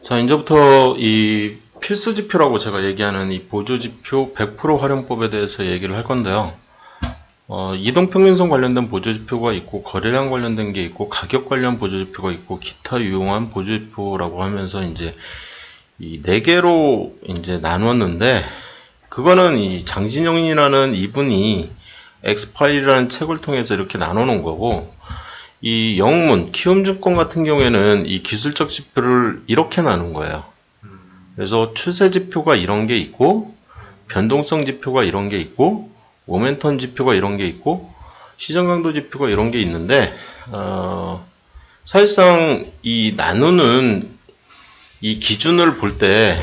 자, 이제부터 이 필수 지표라고 제가 얘기하는 이 보조 지표 100% 활용법에 대해서 얘기를 할 건데요. 이동평균선 관련된 보조 지표가 있고, 거래량 관련된 게 있고, 가격 관련 보조 지표가 있고, 기타 유용한 보조 지표라고 하면서 이제 이 4개로 이제 나눴는데, 그거는 이 장진영이라는 이분이 엑스파일이라는 책을 통해서 이렇게 나눠 놓은 거고, 이 영문, 키움증권 같은 경우에는 이 기술적 지표를 이렇게 나눈 거예요. 그래서 추세 지표가 이런 게 있고, 변동성 지표가 이런 게 있고, 모멘텀 지표가 이런 게 있고, 시장 강도 지표가 이런 게 있는데, 사실상 이 나누는 이 기준을 볼 때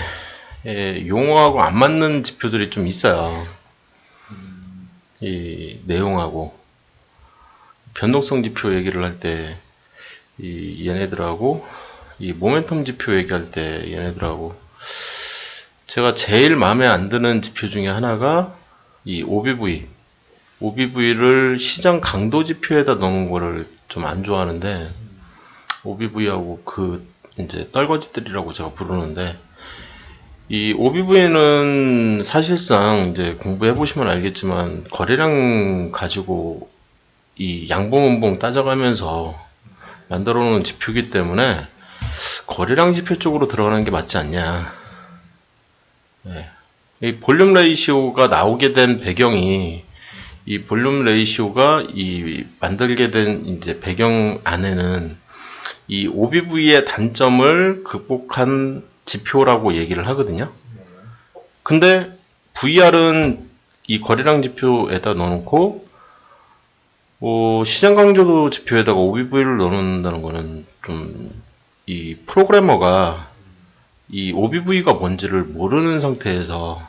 용어하고 안 맞는 지표들이 좀 있어요. 이 내용하고. 변동성 지표 얘기를 할 때 이 얘네들하고 이 모멘텀 지표 얘기할 때 얘네들하고 제가 제일 마음에 안 드는 지표 중에 하나가 이 OBV를 시장 강도 지표에다 넣은 거를 좀 안 좋아하는데, OBV하고 그 이제 떨거지들이라고 제가 부르는데, 이 OBV는 사실상 이제 공부해 보시면 알겠지만 거래량 가지고 이 양봉음봉 따져가면서 만들어 놓은 지표이기 때문에 거래량 지표 쪽으로 들어가는 게 맞지 않냐. 네. 이 볼륨 레이시오가 나오게 된 배경이, 이 볼륨 레이시오가 이 만들게 된 이제 배경 안에는 이 OBV의 단점을 극복한 지표라고 얘기를 하거든요. 근데 VR은 이 거래량 지표에다 넣어놓고 시장 강조도 지표에다가 OBV를 넣어놓는다는 거는 좀 이 프로그래머가 이 OBV가 뭔지를 모르는 상태에서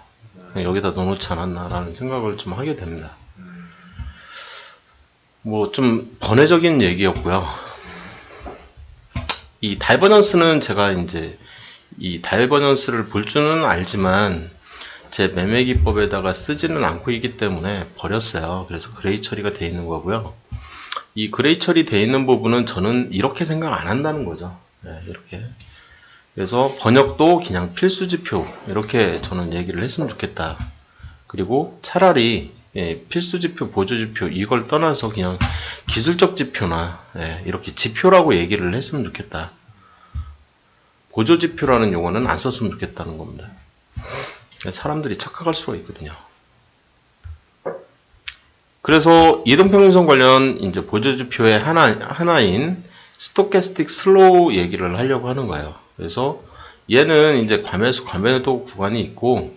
여기다 넣어놓지 않았나라는 생각을 좀 하게 됩니다. 뭐 좀 번외적인 얘기였고요. 이 다이버전스는 제가 이제 이 다이버전스를 볼 줄은 알지만 제 매매 기법에다가 쓰지는 않고 있기 때문에 버렸어요. 그래서 그레이 처리가 되어 있는 거고요. 이 그레이 처리 되어 있는 부분은 저는 이렇게 생각 안 한다는 거죠. 네, 이렇게. 그래서 번역도 그냥 필수 지표 이렇게 저는 얘기를 했으면 좋겠다. 그리고 차라리 필수 지표, 보조 지표 이걸 떠나서 그냥 기술적 지표나 이렇게 지표라고 얘기를 했으면 좋겠다. 보조 지표라는 용어는 안 썼으면 좋겠다는 겁니다. 사람들이 착각할 수가 있거든요. 그래서 이동평균선 관련 이제 보조 지표의 하나인 스토캐스틱 슬로우 얘기를 하려고 하는 거예요. 그래서 얘는 이제 과매도 구간이 있고,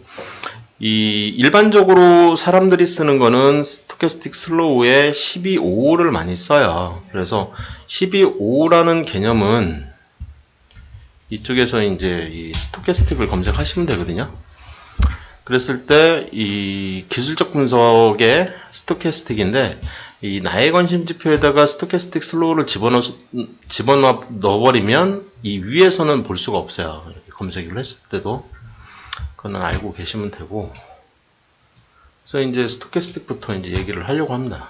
이 일반적으로 사람들이 쓰는 거는 스토캐스틱 슬로우에 12.55를 많이 써요. 그래서 12.55라는 개념은 이쪽에서 이제 이 스토캐스틱을 검색하시면 되거든요. 그랬을 때 이 기술적 분석의 스토캐스틱인데, 이 나의 관심 지표에다가 스토캐스틱 슬로우를 집어넣어버리면 이 위에서는 볼 수가 없어요. 이렇게 검색을 했을 때도. 그거는 알고 계시면 되고. 그래서 이제 스토캐스틱부터 이제 얘기를 하려고 합니다.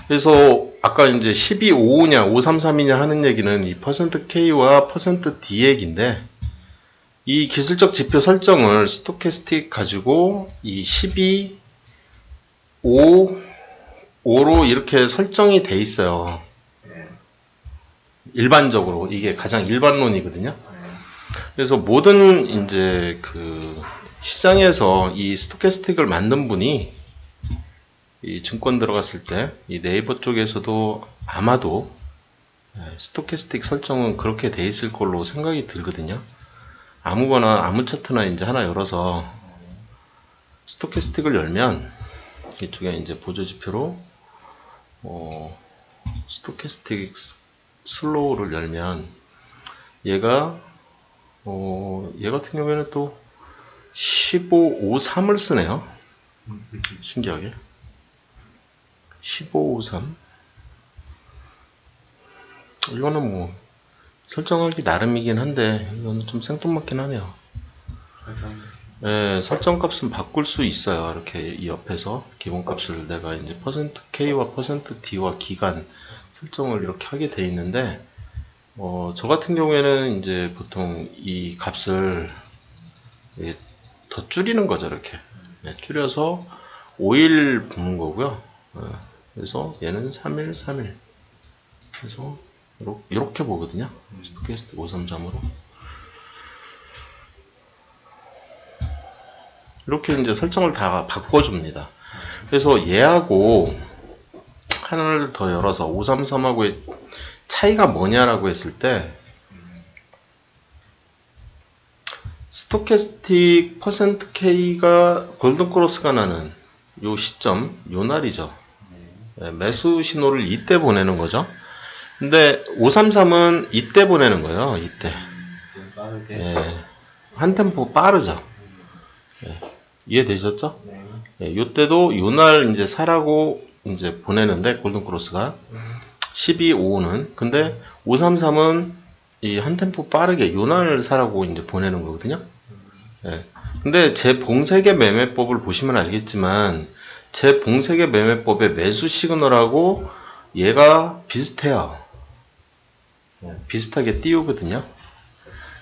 그래서 아까 이제 12.55냐 533이냐 하는 얘기는 이 %K와 %D 얘기인데, 이 기술적 지표 설정을 스토캐스틱 가지고 이 12.55로 이렇게 설정이 돼 있어요. 일반적으로 이게 가장 일반론이거든요. 그래서 모든 이제 그 시장에서 이 스토캐스틱을 만든 분이 이 증권 들어갔을 때 이 네이버 쪽에서도 아마도 스토캐스틱 설정은 그렇게 돼 있을 걸로 생각이 들거든요. 아무거나 아무 차트나 이제 하나 열어서 스토캐스틱을 열면 이쪽에 이제 보조 지표로 스토캐스틱 슬로우를 열면 얘가 얘 같은 경우에는 또 15.53을 쓰네요. 신기하게 15.53. 이거는 뭐 설정하기 나름이긴 한데 이건 좀 생뚱맞긴 하네요. 설정값은 바꿀 수 있어요. 이렇게 이 옆에서 기본값을 내가 이제 %K와 %D와 기간 설정을 이렇게 하게 돼 있는데, 저 같은 경우에는 이제 보통 이 값을 더 줄이는 거죠, 이렇게. 줄여서 5일 붓는 거고요. 그래서 얘는 3일, 3일. 그래서 이렇게 보거든요. 스토캐스틱 533으로. 이렇게 이제 설정을 다 바꿔줍니다. 그래서 얘하고 하나를 더 열어서 533하고의 차이가 뭐냐라고 했을 때 스토캐스틱 %K가 골든크로스가 나는 요 시점, 요 날이죠. 매수 신호를 이때 보내는 거죠. 근데 533은 이때 보내는 거예요. 이때. 한 템포 빠르죠. 이해되셨죠? 요때도 요날 이제 사라고 이제 보내는데 골든크로스가 12.55는 근데 533은 이 한 템포 빠르게 요날 사라고 이제 보내는 거거든요. 근데 제 봉쇄계 매매법을 보시면 알겠지만 제 봉쇄계 매매법의 매수 시그널하고 얘가 비슷해요. 비슷하게 띄우거든요.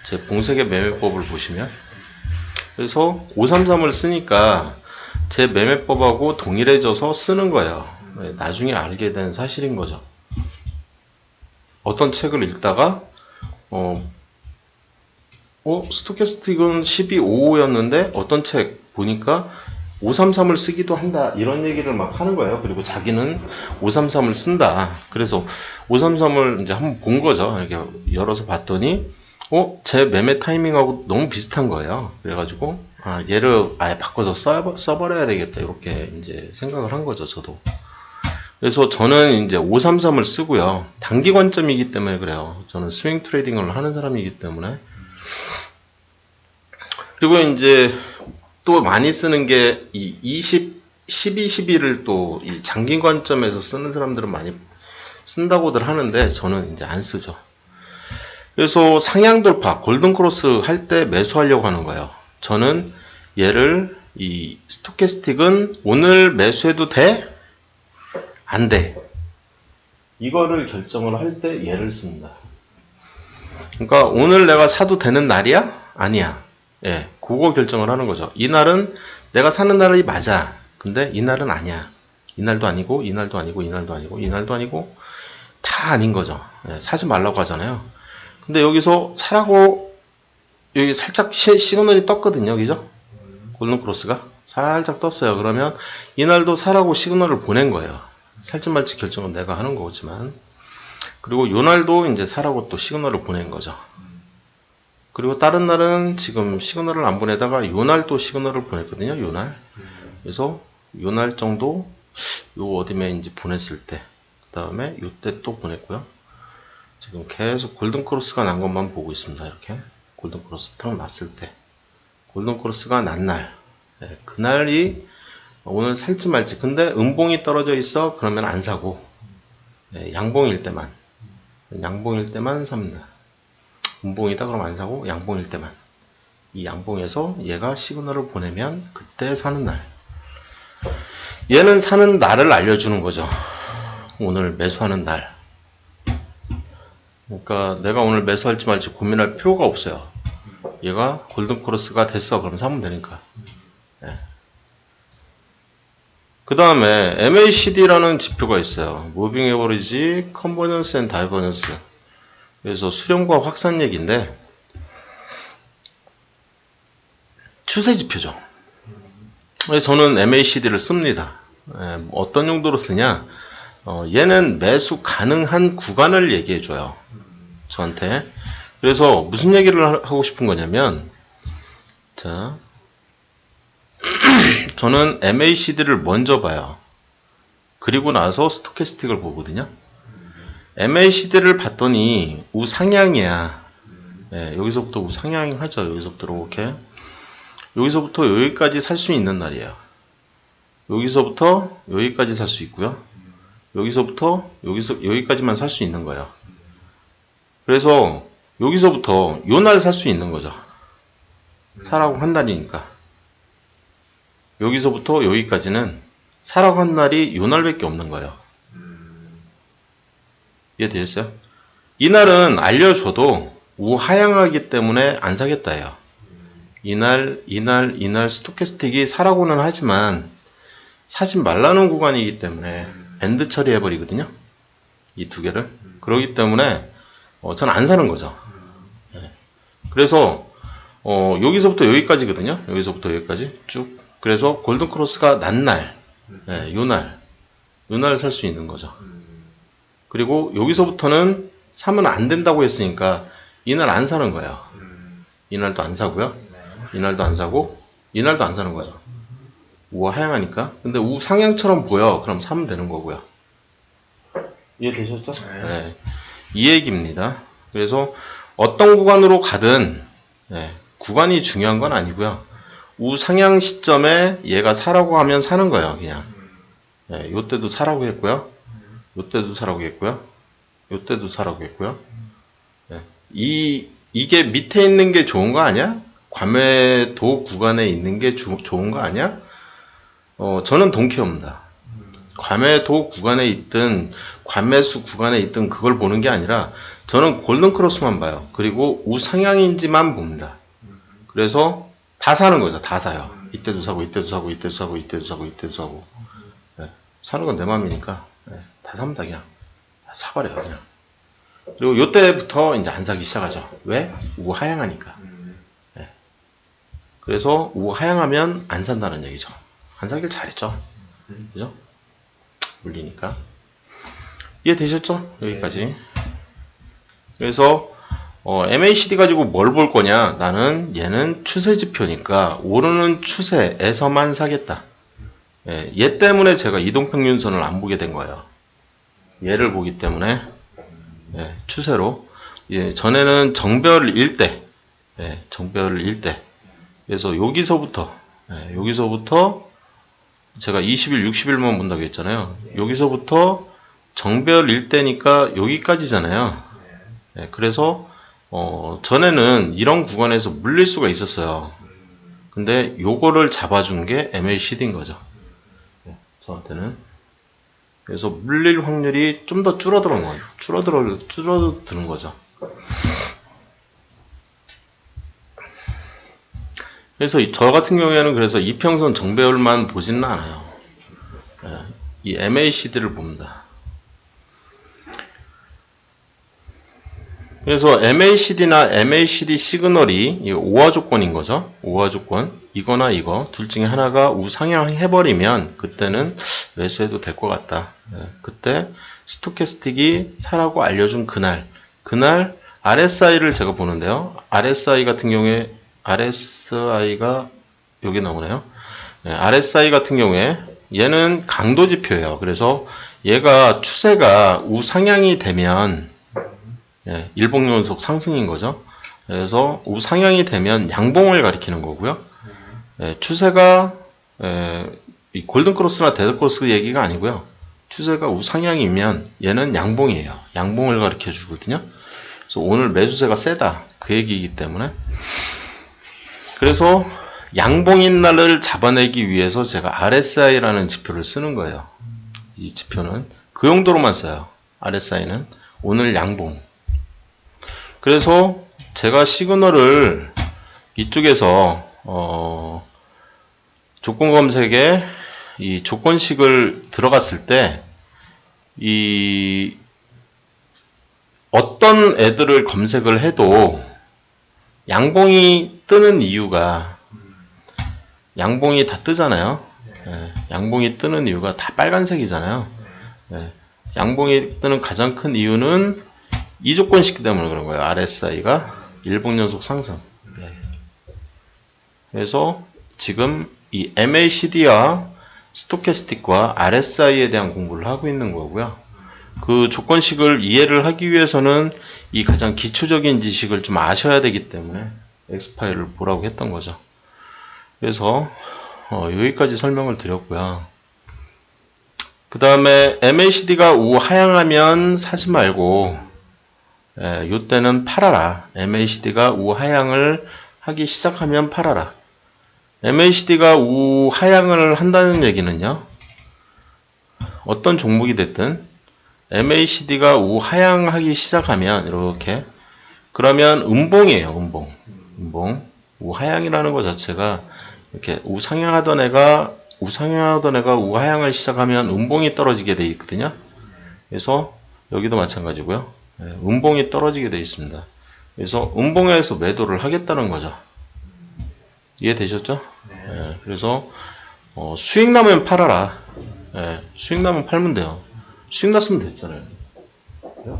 제 봉쇄계 매매법을 보시면 그래서 533을 쓰니까 제 매매법하고 동일해져서 쓰는 거예요. 나중에 알게 된 사실인 거죠. 어떤 책을 읽다가 스토캐스틱은 12.55였는데 어떤 책 보니까 533을 쓰기도 한다 이런 얘기를 막 하는 거예요. 그리고 자기는 533을 쓴다. 그래서 533을 이제 한번 본 거죠. 이렇게 열어서 봤더니 제 매매 타이밍하고 너무 비슷한 거예요. 그래가지고 얘를 아예 바꿔서 써버려야 되겠다 이렇게 이제 생각을 한 거죠. 저도. 그래서 저는 이제 533을 쓰고요. 단기 관점이기 때문에 그래요. 저는 스윙 트레이딩을 하는 사람이기 때문에. 그리고 이제 또 많이 쓰는 게 이 12, 12를 또 이 장기 관점에서 쓰는 사람들은 많이 쓴다고들 하는데 저는 이제 안 쓰죠. 그래서 상향 돌파, 골든 크로스 할 때 매수하려고 하는 거예요. 저는 얘를 이 스토캐스틱은 오늘 매수해도 돼? 안 돼. 이거를 결정을 할 때 얘를 씁니다. 그러니까 오늘 내가 사도 되는 날이야? 아니야. 그거 결정을 하는 거죠. 이 날은 내가 사는 날이 맞아. 근데 이 날은 아니야. 이 날도 아니고, 이 날도 아니고, 이 날도 아니고, 이 날도 아니고, 다 아닌 거죠. 사지 말라고 하잖아요. 근데 여기서 사라고, 여기 살짝 시그널이 떴거든요. 그죠? 골든 크로스가. 살짝 떴어요. 그러면 이 날도 사라고 시그널을 보낸 거예요. 살지 말지 결정은 내가 하는 거지만. 그리고 요 날도 이제 사라고 또 시그널을 보낸 거죠. 그리고 다른 날은 지금 시그널을 안 보내다가 요 날 또 시그널을 보냈거든요. 요 날. 그래서 요 날 정도 요 어디에 이제 보냈을 때 그 다음에 요때 또 보냈고요. 지금 계속 골든 크로스가 난 것만 보고 있습니다. 이렇게 골든 크로스 탁 났을 때 골든 크로스가 난 날 그날이 오늘 살지 말지. 근데 음봉이 떨어져 있어. 그러면 안 사고 양봉일 때만 삽니다. 음봉이다 그러면 안 사고 양봉일 때만. 이 양봉에서 얘가 시그널을 보내면 그때 사는 날. 얘는 사는 날을 알려주는 거죠. 오늘 매수하는 날. 그러니까 내가 오늘 매수할지 말지 고민할 필요가 없어요. 얘가 골든 크로스가 됐어. 그럼 사면 되니까. 그 다음에 MACD라는 지표가 있어요. Moving Average, Convergence and Divergence. 그래서 수렴과 확산 얘기인데 추세 지표죠. 저는 MACD를 씁니다. 어떤 용도로 쓰냐? 얘는 매수 가능한 구간을 얘기해줘요. 저한테. 그래서 무슨 얘기를 하고 싶은 거냐면, 자, 저는 MACD를 먼저 봐요. 그리고 나서 스토캐스틱을 보거든요. MACD를 봤더니 우상향이야. 여기서부터 우상향 하죠. 여기서부터 이렇게. 여기서부터 여기까지 살 수 있는 날이에요. 여기서부터 여기까지 살 수 있고요. 여기서부터 여기까지만 살 수 있는 거예요. 그래서 여기서부터 요 날 살 수 있는 거죠. 사라고 한 날이니까. 여기서부터 여기까지는 사라고 한 날이 요 날밖에 없는 거예요. 이해되셨어요? 이날은 알려줘도 우하향하기 때문에 안 사겠다예요. 이날 스토캐스틱이 사라고는 하지만 사지 말라는 구간이기 때문에 엔드 처리해버리거든요. 이 두 개를. 그렇기 때문에 저는 안 사는 거죠. 네. 그래서 여기서부터 여기까지거든요. 여기서부터 여기까지 쭉. 그래서 골든크로스가 난 날, 네, 요날 살 수 있는 거죠. 그리고 여기서부터는 사면 안 된다고 했으니까 이날 안 사는 거예요. 이날도 안 사고요. 이날도 안 사고 이날도 안 사는 거죠. 우가 하향하니까. 근데 우 상향처럼 보여. 그럼 사면 되는 거고요. 이해되셨죠? 네. 이 얘기입니다. 그래서 어떤 구간으로 가든 구간이 중요한 건 아니고요. 우 상향 시점에 얘가 사라고 하면 사는 거예요. 그냥. 요때도 사라고 했고요. 요때도 사라고 했고요. 요때도 사라고 했고요. 이게 밑에 있는 게 좋은 거 아니야? 과매도 구간에 있는 게 좋은 거 아니야? 저는 동키옵니다. 과매도 구간에 있든 과매수 구간에 있든 그걸 보는 게 아니라 저는 골든크로스만 봐요. 그리고 우상향인지만 봅니다. 그래서 다 사는 거죠. 다 사요. 이때도 사고 이때도 사고 이때도 사고 이때도 사고 이때도 사고. 사는 건 내 맘이니까 다 삽니다. 그냥 다 사버려요. 그냥. 그리고 요때부터 이제 안 사기 시작하죠. 왜? 우하향하니까. 그래서 우하향하면 안 산다는 얘기죠. 안 사길 잘했죠. 그죠? 물리니까. 이해되셨죠? 여기까지. 그래서 MACD 가지고 뭘 볼 거냐? 나는 얘는 추세지표니까 오르는 추세에서만 사겠다. 얘 때문에 제가 이동평균선을 안 보게 된 거예요. 얘를 보기 때문에 추세로. 전에는 정별일 때, 정별일 때. 그래서 여기서부터 제가 20일, 60일만 본다고 했잖아요. 여기서부터 정별일 때니까 여기까지잖아요. 그래서 전에는 이런 구간에서 물릴 수가 있었어요. 근데 요거를 잡아준 게 MACD인 거죠. 저한테는. 그래서 물릴 확률이 좀 더 줄어드는 거죠. 그래서 저 같은 경우에는 그래서 이평선 정배열만 보지는 않아요. 이 MACD를 봅니다. 그래서 MACD나 MACD 시그널이 오화 조건인 거죠. 오화 조건. 이거나 이거 둘 중에 하나가 우상향해버리면 그때는 매수해도 될 것 같다. 그때 스토캐스틱이 사라고 알려준 그날 RSI를 제가 보는데요. RSI 같은 경우에 RSI가 여기 나오네요. RSI 같은 경우에 얘는 강도 지표예요. 그래서 얘가 추세가 우상향이 되면 일봉 연속 상승인 거죠. 그래서 우상향이 되면 양봉을 가리키는 거고요. 추세가 이 골든크로스나 데드크로스 얘기가 아니고요. 추세가 우상향이면 얘는 양봉이에요. 양봉을 가리켜 주거든요. 그래서 오늘 매수세가 세다 그 얘기이기 때문에 그래서 양봉인 날을 잡아내기 위해서 제가 RSI라는 지표를 쓰는 거예요. 이 지표는 그 용도로만 써요. RSI는 오늘 양봉. 그래서 제가 시그널을 이쪽에서 조건 검색에 이 조건식을 들어갔을 때 이 어떤 애들을 검색을 해도 양봉이 뜨는 이유가 양봉이 다 뜨잖아요. 양봉이 뜨는 이유가 다 빨간색이잖아요. 양봉이 뜨는 가장 큰 이유는 이 조건식 때문에 그런 거예요. RSI가 일봉 연속 상승. 그래서 지금 이 MACD와 스토캐스틱과 RSI에 대한 공부를 하고 있는 거고요. 그 조건식을 이해를 하기 위해서는 이 가장 기초적인 지식을 좀 아셔야 되기 때문에 엑스파일을 보라고 했던 거죠. 그래서 여기까지 설명을 드렸고요. 그 다음에 MACD가 우하향하면 사지 말고 요때는 팔아라. MACD가 우하향을 하기 시작하면 팔아라. MACD가 우하향을 한다는 얘기는요. 어떤 종목이 됐든 MACD가 우하향하기 시작하면 이렇게 그러면 음봉이에요. 음봉. 우하향이라는 것 자체가 이렇게 우상향하던 애가 우하향을 시작하면 음봉이 떨어지게 돼 있거든요. 그래서 여기도 마찬가지고요. 음봉이 떨어지게 돼 있습니다. 그래서 음봉에서 매도를 하겠다는 거죠. 이해되셨죠? 네. 그래서 수익 나면 팔아라. 수익 나면 팔면 돼요. 수익 났으면 됐잖아요.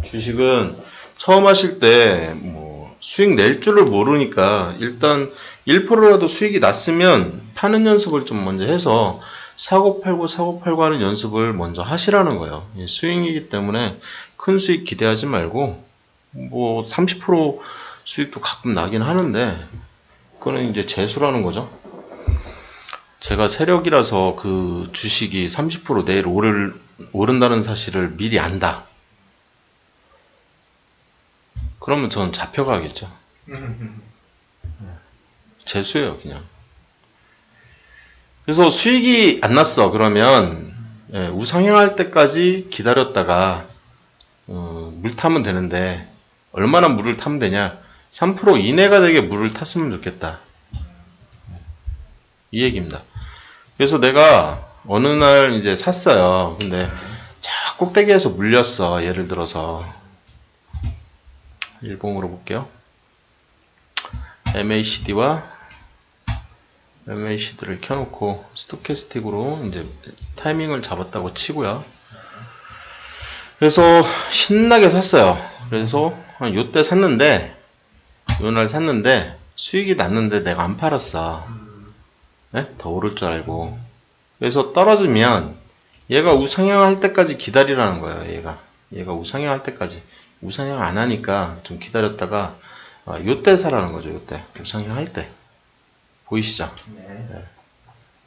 주식은 처음 하실 때 뭐 수익 낼 줄을 모르니까 일단 1%라도 수익이 났으면 파는 연습을 좀 먼저 해서 사고 팔고 하는 연습을 먼저 하시라는 거예요. 수익이기 때문에 큰 수익 기대하지 말고 뭐 30% 수익도 가끔 나긴 하는데 그거는 이제 재수라는 거죠. 제가 세력이라서 그 주식이 30% 내일 오른다는 사실을 미리 안다. 그러면 저는 잡혀가겠죠. 재수예요, 그냥. 그래서 수익이 안 났어. 그러면 우상향할 때까지 기다렸다가 물 타면 되는데 얼마나 물을 타면 되냐? 3% 이내가 되게 물을 탔으면 좋겠다. 이 얘기입니다. 그래서 내가 어느 날 이제 샀어요. 근데 자 꼭대기에서 물렸어. 예를 들어서 일봉으로 볼게요. MACD를 켜놓고 스토캐스틱으로 이제 타이밍을 잡았다고 치고요. 그래서 신나게 샀어요. 그래서 요때 샀는데 요날 샀는데 수익이 났는데 내가 안 팔았어. 네? 더 오를 줄 알고. 그래서 떨어지면 얘가 우상향 할 때까지 기다리라는 거예요. 얘가 우상향 할 때까지. 우상향 안 하니까 좀 기다렸다가 요때 사라는 거죠. 요때 우상향 할 때. 보이시죠? 네.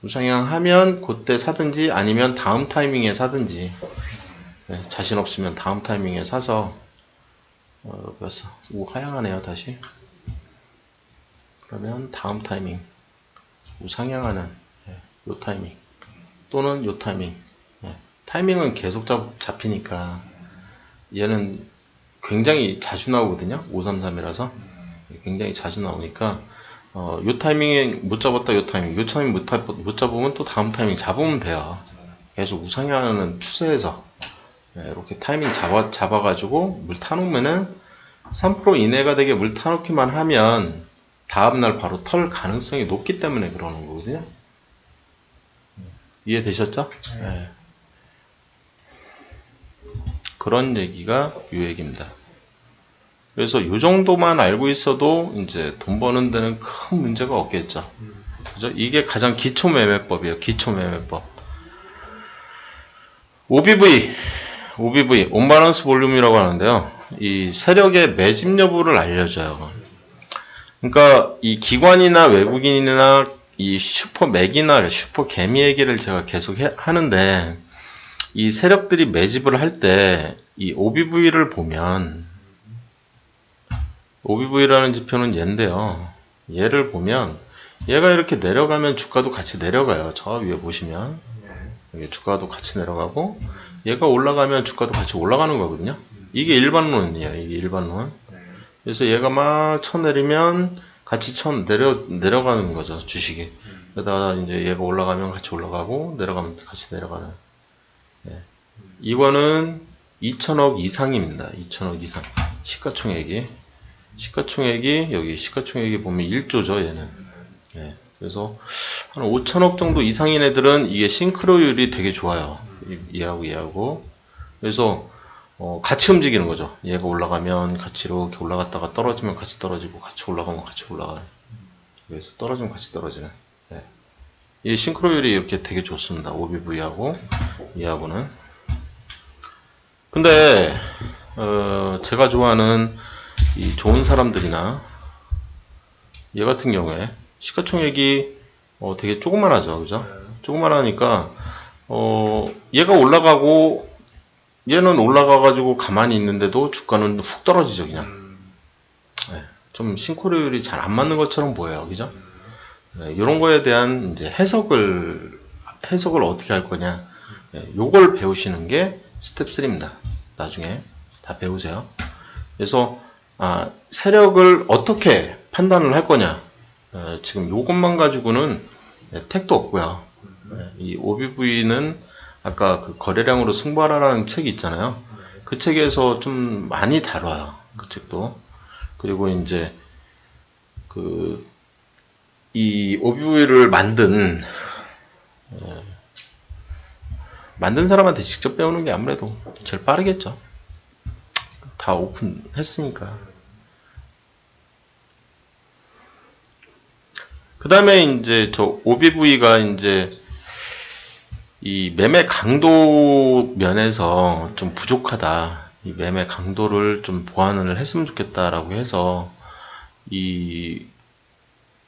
우상향 하면 그때 사든지 아니면 다음 타이밍에 사든지. 네, 자신 없으면 다음 타이밍에 사서 그래서 우하향하네요. 다시. 그러면 다음 타이밍. 우상향하는 요 타이밍 또는 요 타이밍. 타이밍은 계속 잡히니까 얘는 굉장히 자주 나오거든요. 533이라서 굉장히 자주 나오니까 요 타이밍에 못 잡았다. 요 타이밍 못 잡으면 또 다음 타이밍 잡으면 돼요. 계속 우상향하는 추세에서 이렇게 타이밍 잡아가지고 물 타놓으면은 3% 이내가 되게 물 타놓기만 하면 다음날 바로 털 가능성이 높기 때문에 그러는 거거든요. 이해되셨죠? 네. 그런 얘기가 이 얘기입니다. 그래서 이 정도만 알고 있어도 이제 돈 버는 데는 큰 문제가 없겠죠. 그죠? 이게 가장 기초 매매법이에요. 기초 매매법. OBV, 온바런스 볼륨이라고 하는데요. 이 세력의 매집 여부를 알려줘요. 그러니까 이 기관이나 외국인이나 이 슈퍼맥이나 슈퍼개미 얘기를 제가 계속 하는데 이 세력들이 매집을 할 때 이 OBV를 보면 OBV라는 지표는 얘인데요. 얘를 보면 얘가 이렇게 내려가면 주가도 같이 내려가요. 저 위에 보시면 여기 주가도 같이 내려가고 얘가 올라가면 주가도 같이 올라가는 거거든요. 이게 일반론이에요. 이게 일반론. 그래서 얘가 막 쳐내리면 같이 내려가는 거죠. 주식이. 그러다가 이제 얘가 올라가면 같이 올라가고 내려가면 같이 내려가는. 이거는 2천억 이상입니다. 2천억 이상. 시가총액이 여기 시가총액이 보면 1조죠. 얘는. 그래서 한 5천억 정도 이상인 애들은 이게 싱크로율이 되게 좋아요. 얘하고. 그래서 같이 움직이는 거죠. 얘가 올라가면 같이 이렇게 올라갔다가 떨어지면 같이 떨어지고 같이 올라가면 같이 올라가요. 그래서 떨어지면 같이 떨어지는. 이 싱크로율이 이렇게 되게 좋습니다. OBV하고 얘하고는. 근데 제가 좋아하는 이 좋은 사람들이나 얘 같은 경우에 시가총액이 되게 조그만하죠. 그죠? 조그만하니까 얘가 올라가고 얘는 올라가가지고 가만히 있는데도 주가는 훅 떨어지죠, 그냥. 좀 싱크로율이 잘 안 맞는 것처럼 보여요, 그죠? 이런 거에 대한 이제 해석을 어떻게 할 거냐. 요걸 배우시는 게 스텝 3입니다. 나중에 다 배우세요. 그래서 세력을 어떻게 판단을 할 거냐. 지금 요것만 가지고는 택도 없고요. 이 OBV는 아까 그 거래량으로 승부하라라는 책이 있잖아요. 그 책에서 좀 많이 다뤄요. 그 책도. 그리고 이제 이 OBV를 만든 사람한테 직접 배우는 게 아무래도 제일 빠르겠죠. 다 오픈했으니까. 그 다음에 이제 저 OBV가 이제 이 매매 강도 면에서 좀 부족하다. 이 매매 강도를 좀 보완을 했으면 좋겠다라고 해서 이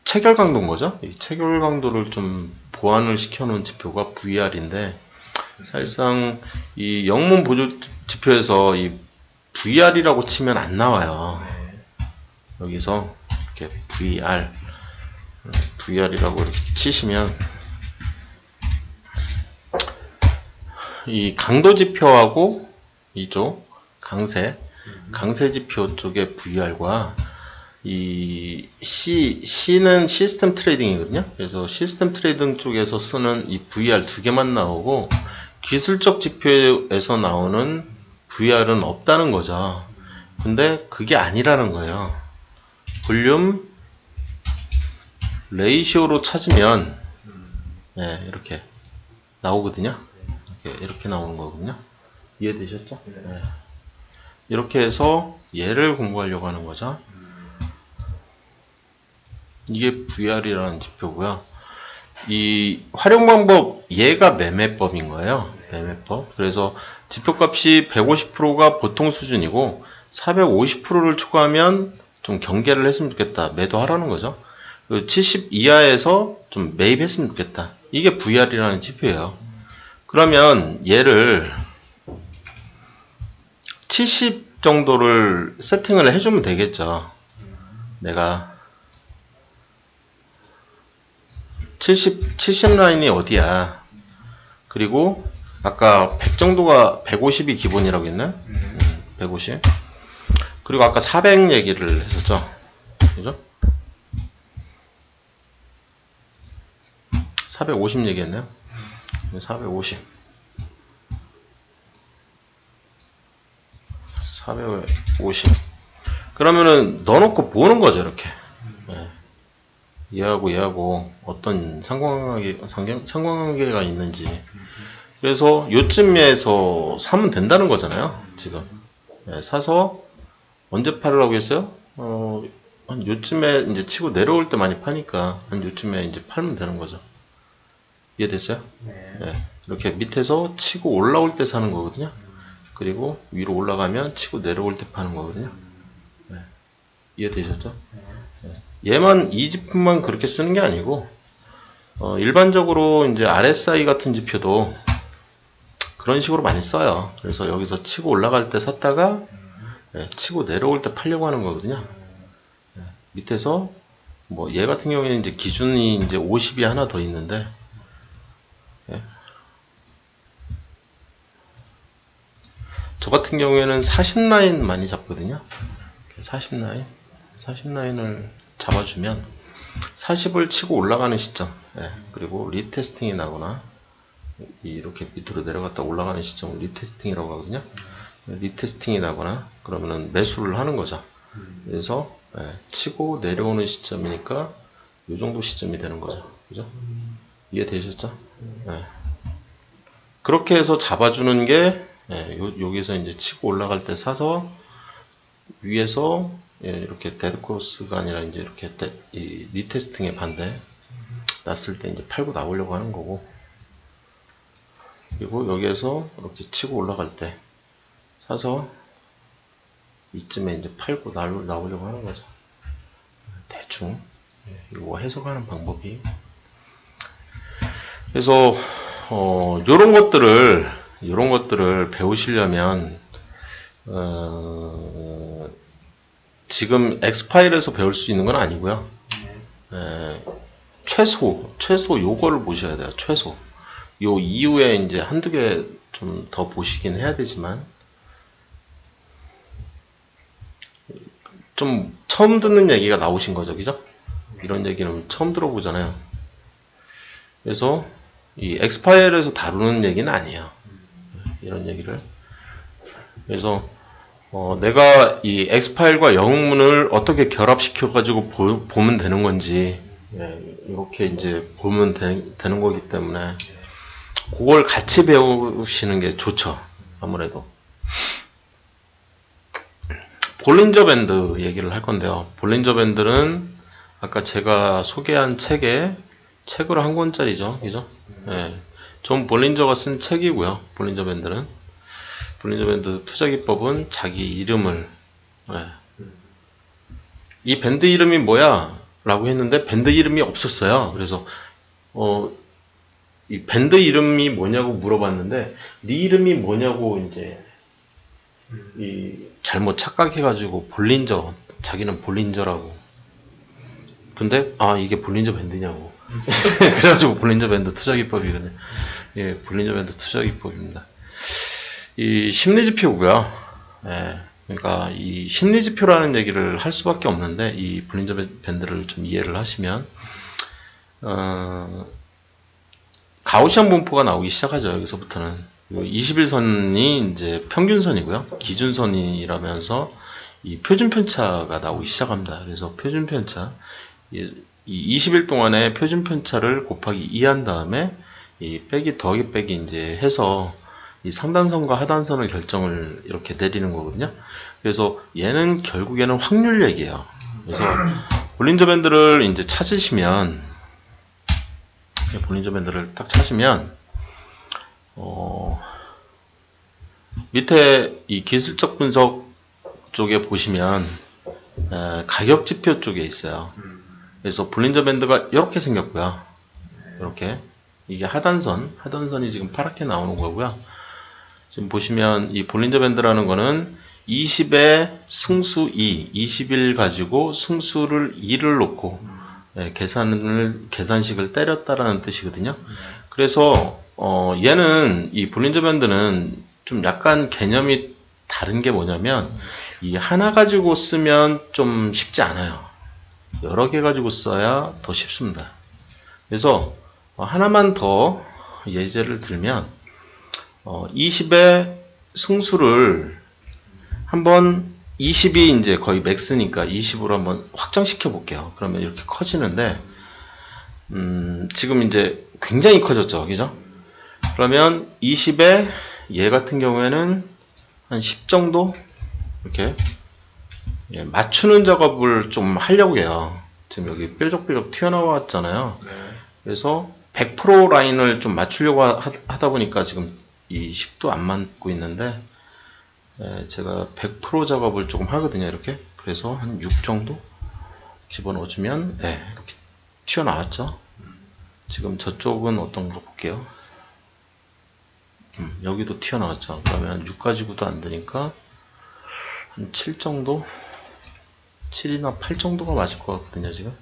체결 강도인 거죠. 이 체결 강도를 좀 보완을 시켜놓은 지표가 VR인데 사실상 이 영문 보조 지표에서 이 VR이라고 치면 안 나와요. 여기서 이렇게 VR이라고 이렇게 치시면 이 강도 지표하고 이쪽 강세 지표 쪽의 VR과 이 C는 시스템 트레이딩이거든요. 그래서 시스템 트레이딩 쪽에서 쓰는 이 VR 두 개만 나오고 기술적 지표에서 나오는 VR은 없다는 거죠. 근데 그게 아니라는 거예요. 볼륨 레이시오로 찾으면 이렇게 나오거든요. 이렇게 나오는 거거든요. 이해되셨죠? 네. 이렇게 해서 얘를 공부하려고 하는 거죠. 이게 VR이라는 지표고요. 이 활용 방법, 얘가 매매법인 거예요. 매매법. 그래서 지표값이 150%가 보통 수준이고 450%를 초과하면 좀 경계를 했으면 좋겠다. 매도하라는 거죠. 70 이하에서 좀 매입했으면 좋겠다. 이게 VR이라는 지표예요. 그러면 얘를 70 정도를 세팅을 해주면 되겠죠. 내가 70 라인이 어디야? 그리고 아까 100 정도가 150이 기본이라고 했나? 150. 그리고 아까 400 얘기를 했었죠. 그죠? 450 얘기했나요? 450. 450. 그러면은 넣어놓고 보는 거죠, 이렇게. 얘하고 어떤 상관관계가 있는지. 그래서 요쯤에서 사면 된다는 거잖아요, 지금. 사서 언제 팔으라고 했어요? 한 요쯤에 이제 치고 내려올 때 많이 파니까 한 요쯤에 이제 팔면 되는 거죠. 이해됐어요? 네. 이렇게 밑에서 치고 올라올 때 사는 거거든요. 그리고 위로 올라가면 치고 내려올 때 파는 거거든요. 네. 이해되셨죠? 네. 얘만 이 지표만 그렇게 쓰는 게 아니고 일반적으로 이제 RSI 같은 지표도 그런 식으로 많이 써요. 그래서 여기서 치고 올라갈 때 샀다가 치고 내려올 때 팔려고 하는 거거든요. 밑에서 뭐 얘 같은 경우에는 이제 기준이 이제 50이 하나 더 있는데 저 같은 경우에는 40 라인 많이 잡거든요. 40 라인을 잡아주면 40을 치고 올라가는 시점, 그리고 리테스팅이 나거나 이렇게 밑으로 내려갔다 올라가는 시점을 리테스팅이라고 하거든요. 리테스팅이 나거나 그러면은 매수를 하는 거죠. 그래서 치고 내려오는 시점이니까 이 정도 시점이 되는 거죠. 그죠? 이해되셨죠? 그렇게 해서 잡아주는 게 여기서 이제 치고 올라갈 때 사서 위에서 이렇게 데드크로스가 아니라 이제 이렇게 이 리테스팅의 반대 났을 때 이제 팔고 나오려고 하는 거고, 그리고 여기에서 이렇게 치고 올라갈 때 사서 이쯤에 이제 팔고 나오려고 하는 거죠. 대충 이거 해석하는 방법이. 그래서 요런 것들을 배우시려면 지금 엑스파일에서 배울 수 있는 건 아니고요. 최소 요거를 보셔야 돼요. 최소 요 이후에 이제 한두 개 좀 더 보시긴 해야 되지만 좀 처음 듣는 얘기가 나오신 거죠, 그죠? 이런 얘기는 처음 들어보잖아요. 그래서 이 엑스파일에서 다루는 얘기는 아니에요. 이런 얘기를. 그래서 내가 이 엑스파일과 영문을 어떻게 결합시켜가지고 보면 되는 건지, 이렇게 이제 보면 되는 거기 때문에, 그걸 같이 배우시는 게 좋죠. 아무래도. 볼린저 밴드 얘기를 할 건데요. 볼린저 밴드는 아까 제가 소개한 책으로 한 권짜리죠. 그죠? 존 볼린저가 쓴 책이고요. 볼린저 밴드는. 볼린저 밴드 투자기법은 자기 이름을, 이 밴드 이름이 뭐야? 라고 했는데 밴드 이름이 없었어요. 그래서 이 밴드 이름이 뭐냐고 물어봤는데 네 이름이 뭐냐고 이제 잘못 착각해가지고 볼린저, 자기는 볼린저라고. 근데 이게 볼린저 밴드냐고. 그래가지고 볼린저 밴드 투자기법이거든요. 예, 볼린저 밴드 투자기법입니다. 이 심리지표고요. 그러니까 이 심리지표라는 얘기를 할 수밖에 없는데 이 볼린저 밴드를 좀 이해를 하시면 가우시안 분포가 나오기 시작하죠. 여기서부터는 21선이 이제 평균선이고요. 기준선이라면서 이 표준편차가 나오기 시작합니다. 그래서 표준편차, 이 20일 동안의 표준편차를 곱하기 2 한 다음에 이 빼기 더하기 빼기 이제 해서 이 상단선과 하단선을 결정을 이렇게 내리는 거거든요. 그래서 얘는 결국에는 확률 얘기예요. 그래서 볼린저 밴드를 이제 찾으시면, 볼린저 밴드를 딱 찾으면 밑에 이 기술적 분석 쪽에 보시면 가격 지표 쪽에 있어요. 그래서 볼린저 밴드가 이렇게 생겼고요. 이렇게 이게 하단선이 지금 파랗게 나오는 거고요. 지금 보시면 이 볼린저 밴드라는 거는 20에 승수 2, 20일 가지고 승수를 2를 놓고 계산식을 때렸다라는 뜻이거든요. 그래서 얘는 이 볼린저 밴드는 좀 약간 개념이 다른 게 뭐냐면 이 하나 가지고 쓰면 좀 쉽지 않아요. 여러 개 가지고 써야 더 쉽습니다. 그래서 하나만 더 예제를 들면 20의 승수를 한번 20이 이제 거의 맥스니까 20으로 한번 확장시켜 볼게요. 그러면 이렇게 커지는데 지금 이제 굉장히 커졌죠. 그죠? 그러면 20에 얘 같은 경우에는 한 10 정도 이렇게 맞추는 작업을 좀 하려고 해요. 지금 여기 뾰족뾰족 튀어나왔잖아요. 그래서 100% 라인을 좀 맞추려고 하다 보니까 지금 이 10도 안 맞고 있는데 제가 100% 작업을 조금 하거든요. 이렇게. 그래서 한 6 정도 집어넣어주면 이렇게 튀어나왔죠. 지금 저쪽은 어떤 거 볼게요. 여기도 튀어나왔죠. 그러면 6 가지고도 안 되니까 한 7 정도? 7이나 8 정도가 맞을 것 같거든요. 지금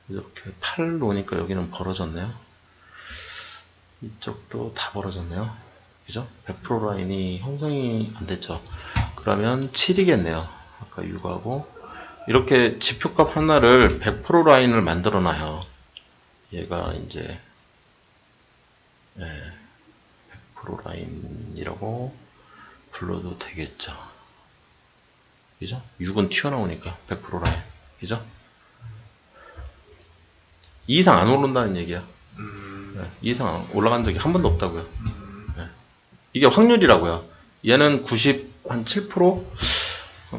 이렇게 8 놓으니까 여기는 벌어졌네요. 이쪽도 다 벌어졌네요. 그죠? 100% 라인이 형성이 안 됐죠. 그러면 7이겠네요. 아까 6하고 이렇게 지표값 하나를 100% 라인을 만들어 놔요. 얘가 이제 100% 라인이라고 불러도 되겠죠. 그죠? 6은 튀어나오니까 100% 라인. 그죠? 2 이상 안 오른다는 얘기야. 2 이상 올라간 적이 한 번도 없다고요. 이게 확률이라고요. 얘는 97%?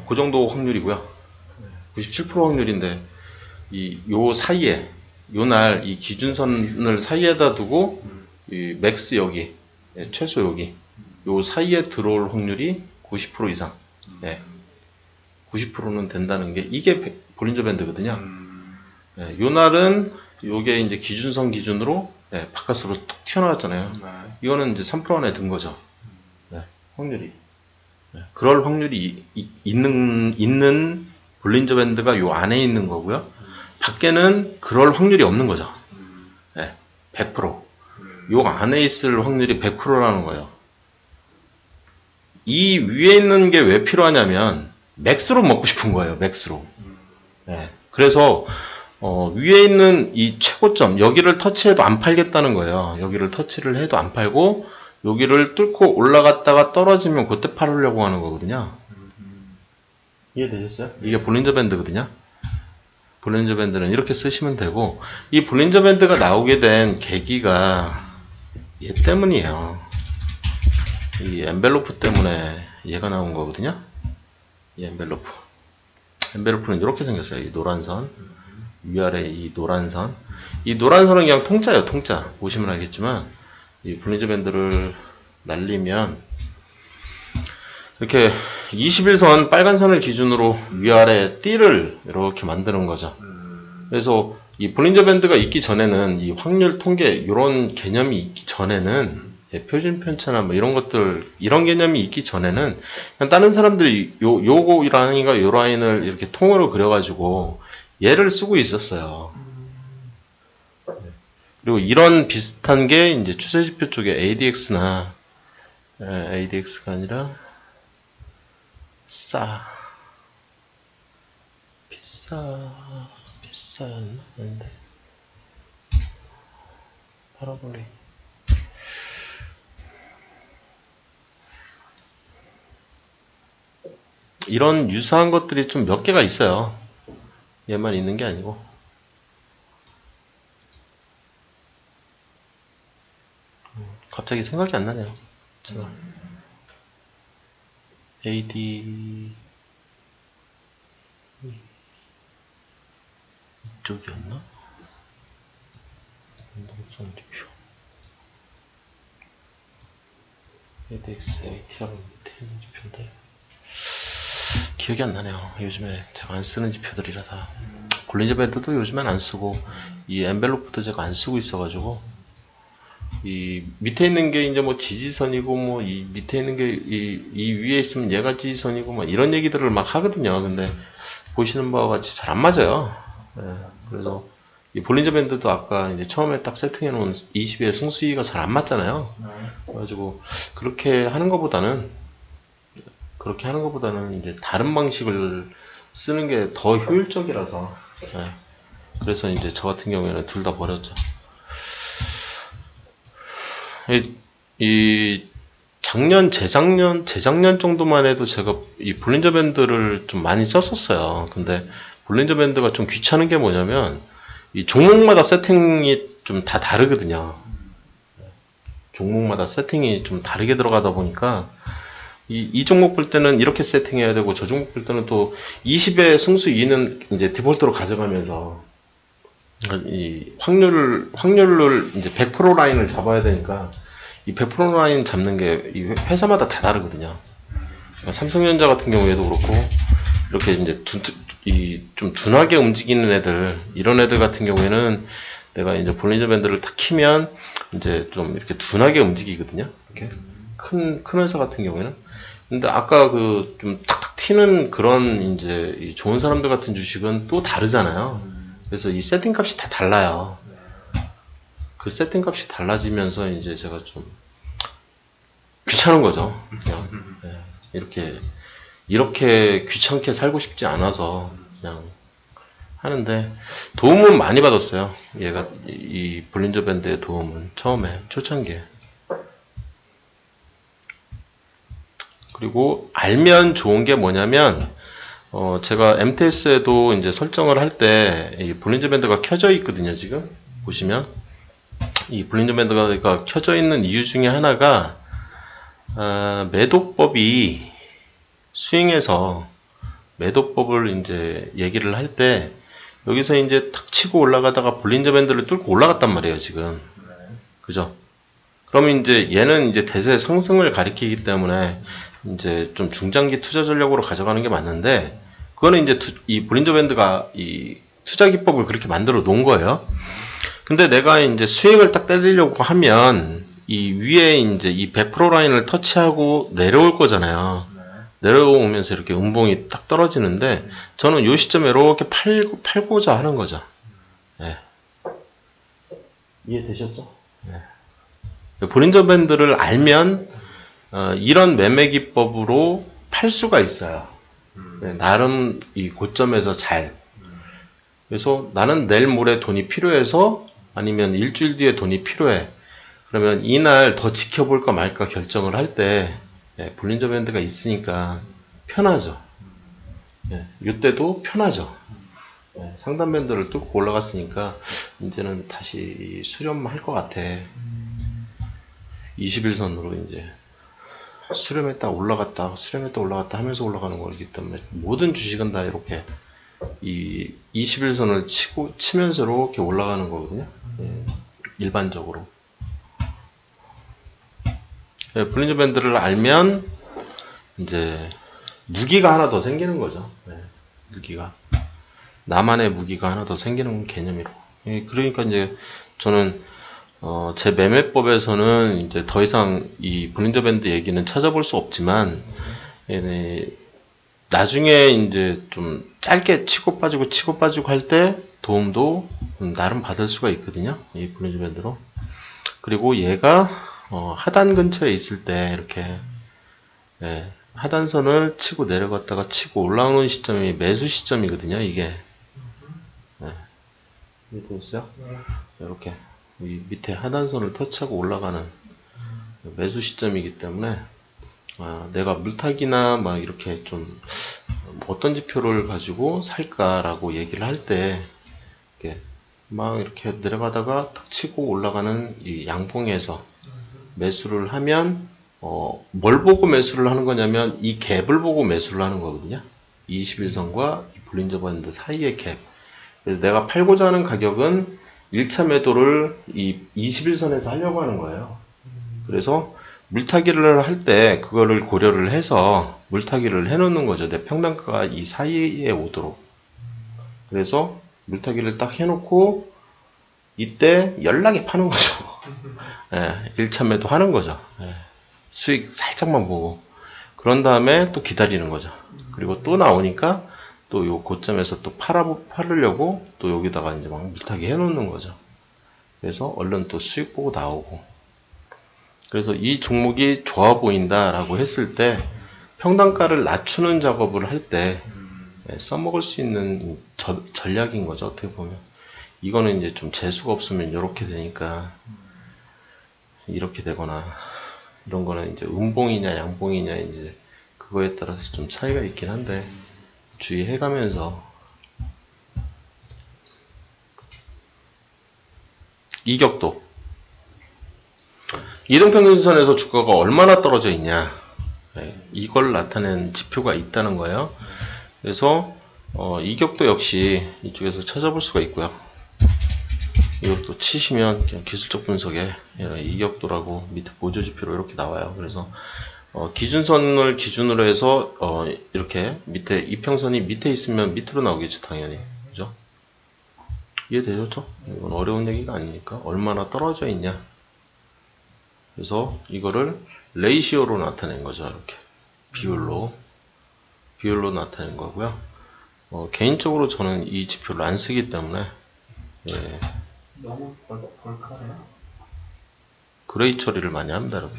그 정도 확률이고요. 97% 확률인데 요 사이에 요 날 이 기준선을 사이에다 두고 이 맥스 여기 최소 여기 요 사이에 들어올 확률이 90% 이상. 90%는 된다는 게 이게 볼린저 밴드거든요. 요 날은 요게 이제 기준선 기준으로 바깥으로 툭 튀어나왔잖아요. 이거는 이제 3% 안에 든 거죠. 확률이. 그럴 확률이 있는 볼린저 밴드가 요 안에 있는 거고요. 밖에는 그럴 확률이 없는 거죠. 100%. 요 안에 있을 확률이 100%라는 거예요. 이 위에 있는 게 왜 필요하냐면 맥스로 먹고 싶은 거예요. 맥스로. 네. 그래서 위에 있는 이 최고점 여기를 터치해도 안 팔겠다는 거예요. 여기를 터치를 해도 안 팔고 여기를 뚫고 올라갔다가 떨어지면 그때 팔으려고 하는 거거든요. 이해되셨어요? 이게 볼린저 밴드거든요. 볼린저 밴드는 이렇게 쓰시면 되고, 이 볼린저 밴드가 나오게 된 계기가 얘 때문이에요. 이 엔벨로프 때문에 얘가 나온 거거든요. 이 엔벨로프. 엔벨로프는 이렇게 생겼어요. 이 노란 선. 위아래 이 노란 선. 이 노란 선은 그냥 통짜예요. 통짜. 보시면 알겠지만, 이 볼린저 밴드를 날리면, 이렇게 21선 빨간 선을 기준으로 위아래 띠를 이렇게 만드는 거죠. 그래서 이 볼린저 밴드가 있기 전에는 이 확률 통계 이런 개념이 있기 전에는 표준 편차나 뭐 이런 것들 이런 개념이 있기 전에는 그냥 다른 사람들이 요거 라인과 요 라인을 이렇게 통으로 그려가지고 얘를 쓰고 있었어요. 그리고 이런 비슷한 게 이제 추세지표 쪽에 ADX나 ADX가 아니라 비싸였나? 아닌데. 파라볼릭. 이런 유사한 것들이 좀 몇 개가 있어요. 얘만 있는 게 아니고. 갑자기 생각이 안 나네요. 제가. AD 이쪽이었나? 운동성 지표 ADX, ATR 밑에 있는 지표인데 기억이 안 나네요. 요즘에 제가 안 쓰는 지표들이라 다. 볼린저 밴드도 요즘엔 안 쓰고 이 엔벨로프도 제가 안 쓰고 있어가지고 이 밑에 있는 게 이제 뭐 지지선이고 뭐 이 밑에 있는 게 이 위에 있으면 얘가 지지선이고 뭐 이런 얘기들을 막 하거든요. 근데 보시는 바와 같이 잘 안 맞아요. 네, 그래서 이 볼린저 밴드도 아까 이제 처음에 딱 세팅해 놓은 20의 승수위가 잘 안 맞잖아요. 그래가지고 그렇게 하는 것보다는 이제 다른 방식을 쓰는 게 더 효율적이라서 네, 그래서 이제 저 같은 경우에는 둘 다 버렸죠. 이 작년, 재작년 정도만 해도 제가 이 볼린저 밴드를 좀 많이 썼었어요. 근데 볼린저 밴드가 좀 귀찮은 게 뭐냐면 이 종목마다 세팅이 좀 다 다르거든요. 종목마다 세팅이 좀 다르게 들어가다 보니까 이 종목 볼 때는 이렇게 세팅해야 되고 저 종목 볼 때는 또 20의 승수 2는 이제 디폴트로 가져가면서 이 확률을 이제 100% 라인을 잡아야 되니까 이 100% 라인 잡는 게 이 회사마다 다 다르거든요. 그러니까 삼성전자 같은 경우에도 그렇고 이렇게 이제 좀 둔하게 움직이는 애들 이런 애들 같은 경우에는 내가 이제 볼린저 밴드를 딱 키면 이제 좀 이렇게 둔하게 움직이거든요. 이렇게 큰 회사 같은 경우에는. 근데 아까 그 좀 탁탁 튀는 그런 이제 이 좋은 사람들 같은 주식은 또 다르잖아요. 그래서 이 세팅 값이 다 달라요. 그 세팅 값이 달라지면서 이제 제가 좀 귀찮은 거죠. 그냥 네. 이렇게 귀찮게 살고 싶지 않아서 그냥 하는데 도움은 많이 받았어요. 얘가 이 볼린저 밴드의 도움은 처음에 초창기에. 그리고 알면 좋은 게 뭐냐면 제가 MTS에도 이제 설정을 할 때 이 볼린저 밴드가 켜져 있거든요. 지금 보시면 이 볼린저 밴드가 켜져 있는 이유 중에 하나가 매도법이 스윙에서 매도법을 이제 얘기를 할 때 여기서 이제 탁 치고 올라가다가 볼린저 밴드를 뚫고 올라갔단 말이에요. 지금 그죠? 그러면 이제 얘는 이제 대세 상승을 가리키기 때문에 이제 좀 중장기 투자 전략으로 가져가는 게 맞는데 그거는 이제 이 볼린저 밴드가 이 투자 기법을 그렇게 만들어 놓은 거예요. 근데 내가 이제 스윙을 딱 때리려고 하면 이 위에 이제 이 100% 라인을 터치하고 내려올 거잖아요. 내려오면서 이렇게 음봉이 딱 떨어지는데 저는 이 시점에 이렇게 팔고자 하는 거죠. 네. 이해되셨죠? 네. 볼린저 밴드를 알면 이런 매매 기법으로 팔 수가 있어요. 나름 이 고점에서 잘. 그래서 나는 내일 모레 돈이 필요해서 아니면 일주일 뒤에 돈이 필요해. 그러면 이날 더 지켜볼까 말까 결정을 할 때 볼린저 밴드가 있으니까 편하죠. 이때도 편하죠. 상단 밴드를 뚫고 올라갔으니까 이제는 다시 수렴할 것 같아. 21선으로 이제 수렴했다 올라갔다 수렴했다 올라갔다 하면서 올라가는 거기 때문에 모든 주식은 다 이렇게 이 21선을 치면서 이렇게 올라가는 거거든요. 일반적으로. 볼린저 밴드를 알면 이제 무기가 하나 더 생기는 거죠. 무기가. 나만의 무기가 하나 더 생기는 개념이로. 그러니까 이제 저는 제 매매법에서는 이제 더 이상 이 볼린저 밴드 얘기는 찾아볼 수 없지만 나중에 이제 좀 짧게 치고 빠지고 할 때 도움도 나름 받을 수가 있거든요. 이 볼린저 밴드로. 그리고 얘가 하단 근처에 있을 때 이렇게 하단선을 치고 내려갔다가 치고 올라오는 시점이 매수 시점이거든요. 이게 보이세요? 이렇게 이 밑에 하단선을 터치하고 올라가는 매수 시점이기 때문에 내가 물타기나 막 이렇게 좀 어떤 지표를 가지고 살까라고 얘기를 할 때 막 이렇게 내려가다가 탁 치고 올라가는 이 양봉에서 매수를 하면 뭘 보고 매수를 하는 거냐면 이 갭을 보고 매수를 하는 거거든요. 21선과 볼린저 밴드 사이의 갭. 그래서 내가 팔고자 하는 가격은 1차 매도를 이 21선에서 하려고 하는 거예요. 그래서 물타기를 할 때 그거를 고려를 해서 물타기를 해놓는 거죠. 내 평단가가 이 사이에 오도록. 그래서 물타기를 딱 해놓고 이때 연락에 파는 거죠. 1차 매도 하는 거죠. 수익 살짝만 보고. 그런 다음에 또 기다리는 거죠. 그리고 또 나오니까 또 요 고점에서 또 팔으려고 또 여기다가 이제 막 물타기 해놓는 거죠. 그래서 얼른 또 수익 보고 나오고. 그래서 이 종목이 좋아 보인다라고 했을 때 평단가를 낮추는 작업을 할 때 써먹을 수 있는 전략인 거죠. 어떻게 보면. 이거는 이제 좀 재수가 없으면 이렇게 되니까 이렇게 되거나 이런 거는 이제 음봉이냐 양봉이냐 이제 그거에 따라서 좀 차이가 있긴 한데 주의해가면서 이격도 이등평균선에서 주가가 얼마나 떨어져 있냐 이걸 나타낸 지표가 있다는 거예요. 그래서 이격도 역시 이쪽에서 찾아볼 수가 있고요. 이격도 치시면 그냥 기술적 분석에 이격도라고 밑에 보조지표로 이렇게 나와요. 그래서 기준선을 기준으로 해서 이렇게 밑에 이평선이 밑에 있으면 밑으로 나오겠죠. 당연히. 그죠? 이해되죠? 이건 어려운 얘기가 아니니까 얼마나 떨어져 있냐. 그래서 이거를 레이시오로 나타낸 거죠. 이렇게 비율로 나타낸 거고요. 개인적으로 저는 이 지표를 안 쓰기 때문에 너무 벌크하네요. 그레이 처리를 많이 합니다. 이렇게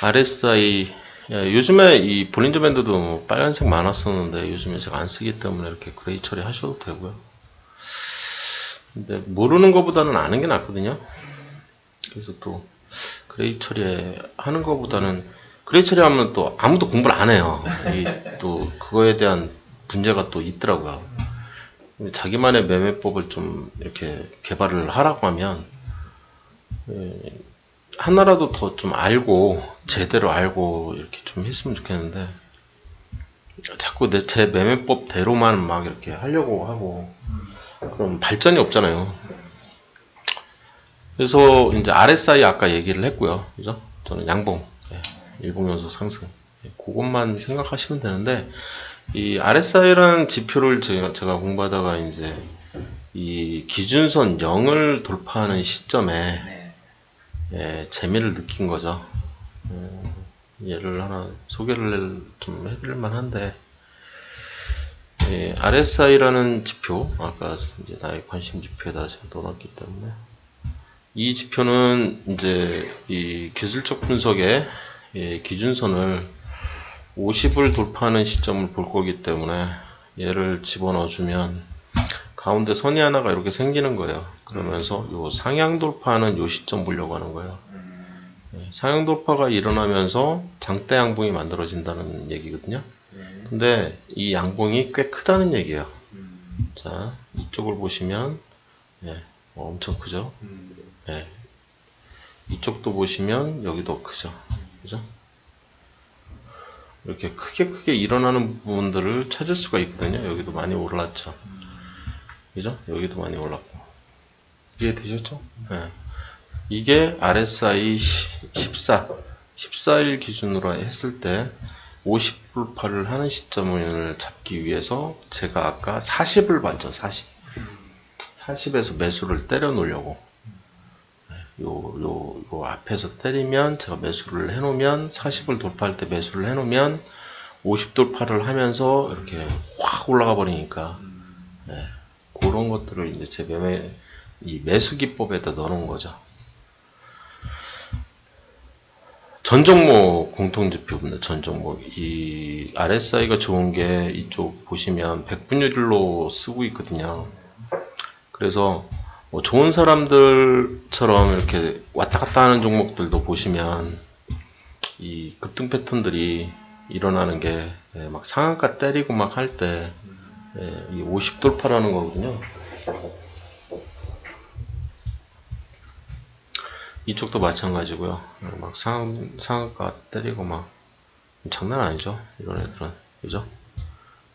RSI 요즘에 이 볼린저 밴드도 빨간색 많았었는데 요즘에 제가 안 쓰기 때문에 이렇게 그레이 처리 하셔도 되고요. 근데 모르는 것보다는 아는 게 낫거든요. 그래서 또 그레이 처리 하는 것보다는 그레이 처리하면 또 아무도 공부를 안 해요. 또 그거에 대한 문제가 또 있더라고요. 자기만의 매매법을 좀 이렇게 개발을 하라고 하면 하나라도 더 좀 알고 제대로 알고 이렇게 좀 했으면 좋겠는데 자꾸 제 매매법대로만 막 이렇게 하려고 하고 그럼 발전이 없잖아요. 그래서 이제 RSI 아까 얘기를 했고요. 그죠? 저는 양봉, 일봉연속 상승 그것만 생각하시면 되는데 이 RSI라는 지표를 제가 공부하다가 이제 이 기준선 0을 돌파하는 시점에 재미를 느낀 거죠. 얘를 하나 소개를 좀 해드릴 만한데 RSI라는 지표 아까 이제 나의 관심 지표에다 제가 넣어놨기 때문에 이 지표는 이제 이 기술적 분석에 기준선을 50을 돌파하는 시점을 볼 거기 때문에 얘를 집어넣어 주면 가운데 선이 하나가 이렇게 생기는 거예요. 그러면서 요 상향 돌파하는 요 시점 보려고 하는 거예요. 상향 돌파가 일어나면서 장대 양봉이 만들어진다는 얘기거든요. 근데 이 양봉이 꽤 크다는 얘기예요. 자, 이쪽을 보시면 엄청 크죠. 이쪽도 보시면 여기도 크죠. 그죠? 이렇게 크게 일어나는 부분들을 찾을 수가 있거든요. 여기도 많이 올랐죠. 그죠? 여기도 많이 올랐고. 이해되셨죠? 이게 RSI 14일 기준으로 했을 때 50 돌파를 하는 시점을 잡기 위해서 제가 아까 40을 봤죠. 40에서 매수를 때려 놓으려고. 요 앞에서 때리면 제가 매수를 해 놓으면 40을 돌파할 때 매수를 해 놓으면 50 돌파를 하면서 이렇게 확 올라가 버리니까 그런 것들을 이제 제 이 매수 기법에다 넣어 놓은 거죠. 전 종목 공통지표입니다. 전 종목. 이 RSI가 좋은 게 이쪽 보시면 100분율로 쓰고 있거든요. 그래서 뭐 좋은 사람들처럼 이렇게 왔다 갔다 하는 종목들도 보시면 이 급등 패턴들이 일어나는 게 막 상한가 때리고 막 할 때 이 50 돌파라는 거거든요. 이쪽도 마찬가지고요. 막 상한가 때리고 막 장난 아니죠. 이런 애들은. 그죠?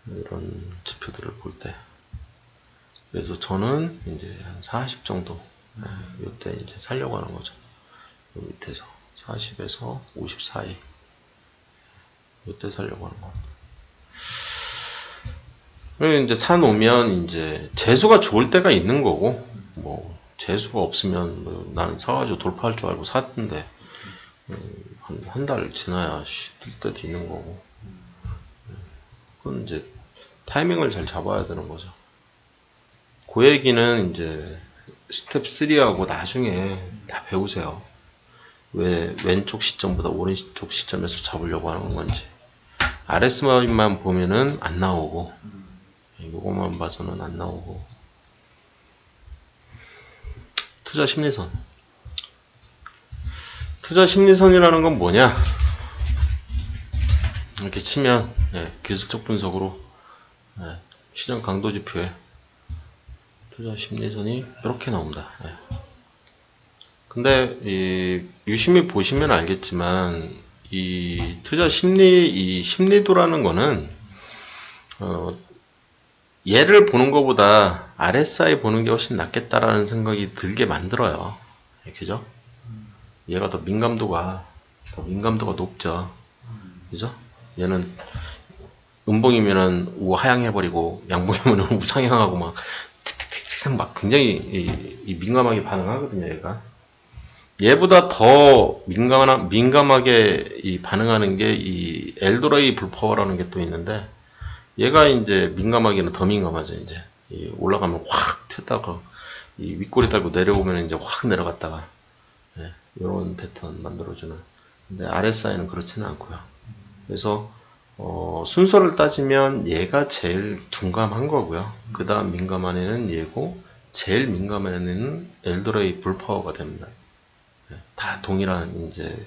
이런 지표들을 볼 때. 그래서 저는 이제 한 40 정도 이때 이제 살려고 하는 거죠. 요 밑에서 40에서 50 사이 이때 살려고 하는 거. 그리고 이제 사놓으면 이제 재수가 좋을 때가 있는 거고, 뭐 재수가 없으면 뭐 나는 사가지고 돌파할 줄 알고 샀는데 한 달 지나야 뜰 때도 있는 거고. 그건 이제 타이밍을 잘 잡아야 되는 거죠. 그 얘기는 이제 스텝 3하고 나중에 다 배우세요. 왜 왼쪽 시점보다 오른쪽 시점에서 잡으려고 하는 건지. RS만 보면은 안 나오고, 요것만 봐서는 안 나오고. 투자 심리선. 투자 심리선이라는 건 뭐냐? 이렇게 치면 기술적 분석으로 시장 강도 지표에 투자 심리선이 이렇게 나옵니다. 근데 유심히 보시면 알겠지만 이 투자 심리도라는 거는 얘를 보는 것보다 RSI 보는 게 훨씬 낫겠다라는 생각이 들게 만들어요. 그죠? 얘가 더 민감도가 높죠. 그죠? 얘는 음봉이면은 우하향해버리고 양봉이면은 우상향하고 막 굉장히 민감하게 반응하거든요. 얘가 얘보다 더 민감하게 반응하는 게 이 엘도레이 불파워라는 게 또 있는데, 얘가 이제 민감하기는 더 민감하죠. 이제 올라가면 확 튀었다가 이 윗꼬리 달고 내려오면 이제 확 내려갔다가 이런 패턴 만들어주는. 근데 RSI는 그렇지는 않고요. 그래서 순서를 따지면 얘가 제일 둔감한 거고요. 그 다음 민감한 애는 얘고, 제일 민감한 애는 엘도레이 불파워가 됩니다. 다 동일한 이제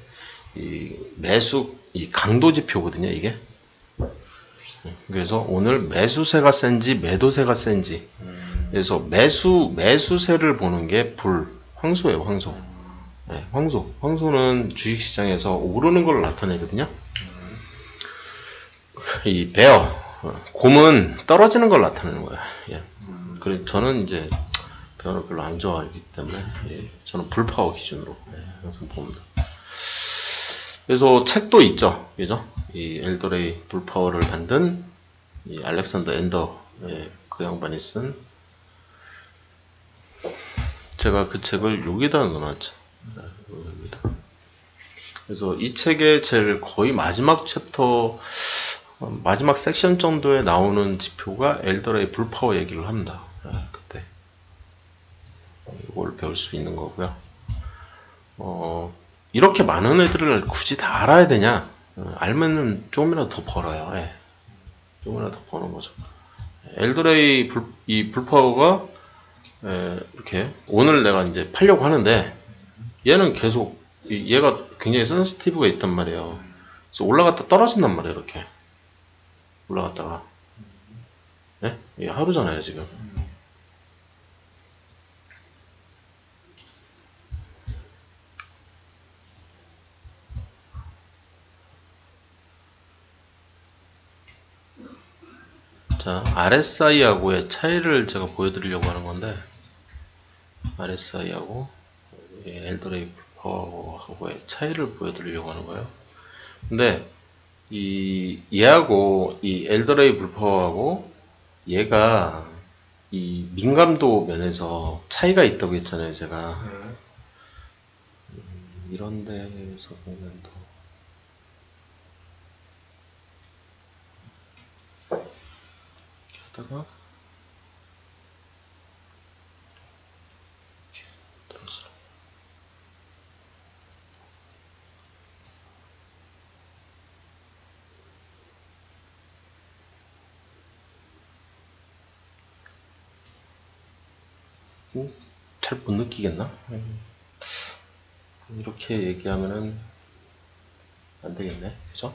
이 매수 강도 지표거든요. 이게. 그래서 오늘 매수세가 센지 매도세가 센지. 그래서 매수세를 보는 게 황소예요. 황소. 황소는 주식시장에서 오르는 걸 나타내거든요. 이 곰은 떨어지는 걸 나타내는 거예요. 그래서 저는 이제 베어를 별로 안 좋아하기 때문에 저는 불파워 기준으로 항상 봅니다. 그래서 책도 있죠. 그죠? 이 엘도레이 불파워를 만든 이 알렉산더 엔더 그 양반이 쓴, 제가 그 책을 여기다 넣어놨죠. 여기다. 그래서 이 책의 제일 거의 마지막 챕터, 마지막 섹션 정도에 나오는 지표가 엘도레이 불파워 얘기를 합니다. 그때 이걸 배울 수 있는 거고요. 이렇게 많은 애들을 굳이 다 알아야 되냐? 알면은 조금이라도 더 벌어요. 예. 조금이라도 더 버는 거죠. 엘드레이 이 불파워가 이렇게 오늘 내가 이제 팔려고 하는데 얘는 계속 얘가 굉장히 센시티브가 있단 말이에요. 그래서 올라갔다 떨어진단 말이에요. 이렇게 올라갔다가 예? 이게 하루잖아요 지금. 자, RSI하고의 차이를 제가 보여드리려고 하는 건데, RSI하고 엘더레이 파워하고의 차이를 보여드리려고 하는 거예요. 근데 얘하고 이 엘더레이 불파워하고 얘가 이 민감도 면에서 차이가 있다고 했잖아요, 제가. 이런 데에서 보면 더 이렇게 하다가 이렇게 들어서 잘 못 느끼겠나? 이렇게 얘기하면은 안 되겠네, 그죠?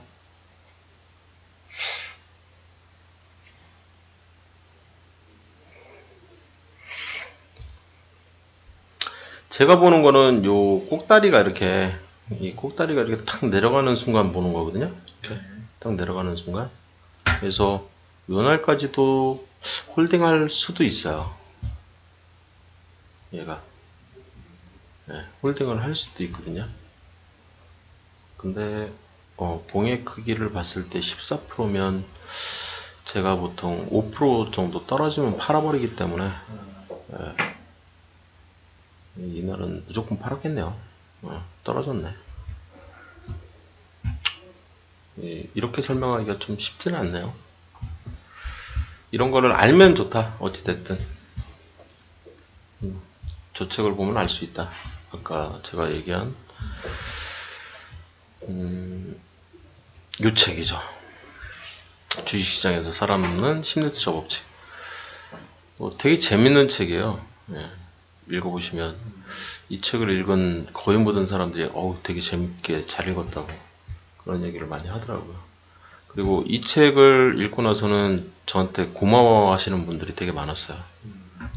제가 보는 거는 요 꼭다리가 이렇게 이 꼭다리가 이렇게 탁 내려가는 순간 보는 거거든요. 이렇게 딱 내려가는 순간. 그래서 요 날까지도 홀딩할 수도 있어요. 얘가 홀딩을 할 수도 있거든요. 근데 봉의 크기를 봤을 때 14%면 제가 보통 5% 정도 떨어지면 팔아버리기 때문에 이날은 무조건 팔았겠네요. 떨어졌네. 이렇게 설명하기가 좀 쉽지는 않네요. 이런 거를 알면 좋다. 어찌됐든 저 책을 보면 알 수 있다. 아까 제가 얘기한 요 책이죠. 주식시장에서 살아남는 심리투자 법칙. 되게 재밌는 책이에요. 읽어보시면 이 책을 읽은 거의 모든 사람들이 되게 재밌게 잘 읽었다고 그런 얘기를 많이 하더라고요. 그리고 이 책을 읽고 나서는 저한테 고마워 하시는 분들이 되게 많았어요.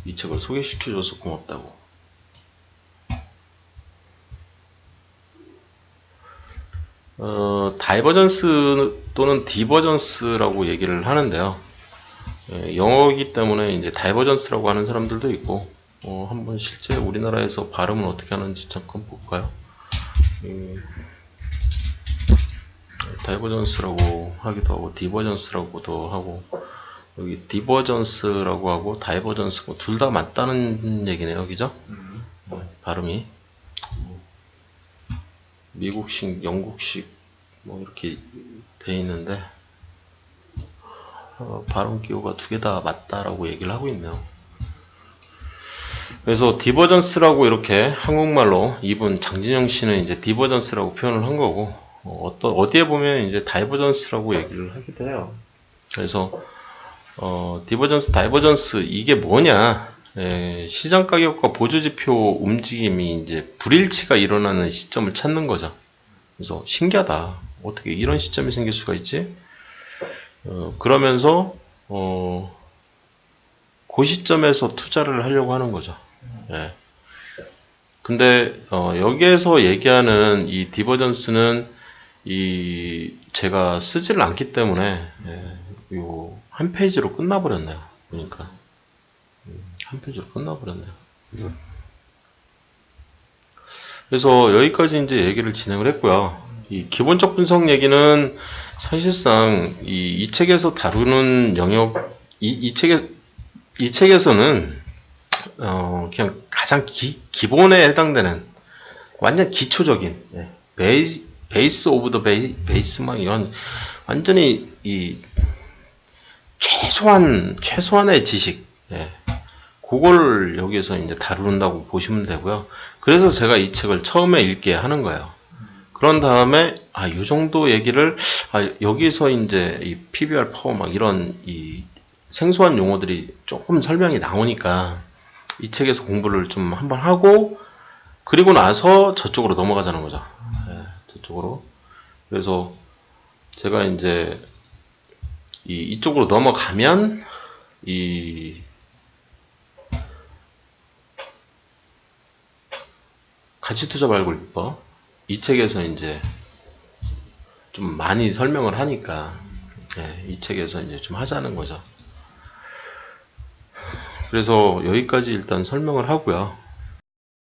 이 책을 소개시켜줘서 고맙다고. 다이버전스 또는 디버전스라고 얘기를 하는데요. 영어이기 때문에 이제 다이버전스라고 하는 사람들도 있고, 한번 실제 우리나라에서 발음을 어떻게 하는지 잠깐 볼까요? 다이버전스라고 하기도 하고, 디버전스라고도 하고, 여기 디버전스라고 하고, 다이버전스고, 둘 다 맞다는 얘기네요. 그죠? 발음이. 미국식, 영국식, 뭐, 이렇게 돼 있는데, 발음 기호가 두 개 다 맞다라고 얘기를 하고 있네요. 그래서 디버전스라고 이렇게 한국말로 이분 장진영 씨는 이제 디버전스라고 표현을 한 거고, 어디에 보면 이제 다이버전스라고 얘기를 하기도 해요. 그래서, 디버전스, 다이버전스, 이게 뭐냐? 시장 가격과 보조지표 움직임이 이제 불일치가 일어나는 시점을 찾는 거죠. 그래서 신기하다. 어떻게 이런 시점이 생길 수가 있지? 그러면서 그 시점에서 투자를 하려고 하는 거죠. 근데 여기에서 얘기하는 이 디버전스는 제가 쓰지를 않기 때문에 요 한 페이지로 끝나버렸네요. 그러니까 한 페이지로 끝나버렸네요. 그래서 여기까지 이제 얘기를 진행을 했고요. 이 기본적 분석 얘기는 사실상 이 책에서 다루는 영역, 이 책에서는 그냥 가장 기본에 해당되는 완전 기초적인 베이스 오브 더 베이스만 이런 완전히 이 최소한의 지식 그걸 여기서 이제 다룬다고 보시면 되고요. 그래서 제가 이 책을 처음에 읽게 하는 거예요. 그런 다음에 요 정도 얘기를 여기서 이제 이 PBR 파워 막 이런 이 생소한 용어들이 조금 설명이 나오니까 이 책에서 공부를 좀 한번 하고 그리고 나서 저쪽으로 넘어가자는 거죠. 저쪽으로. 그래서 제가 이제 이쪽으로 넘어가면 이 가치투자 발굴 비법 이 책에서 이제 좀 많이 설명을 하니까 이 책에서 이제 좀 하자는 거죠. 그래서 여기까지 일단 설명을 하고요.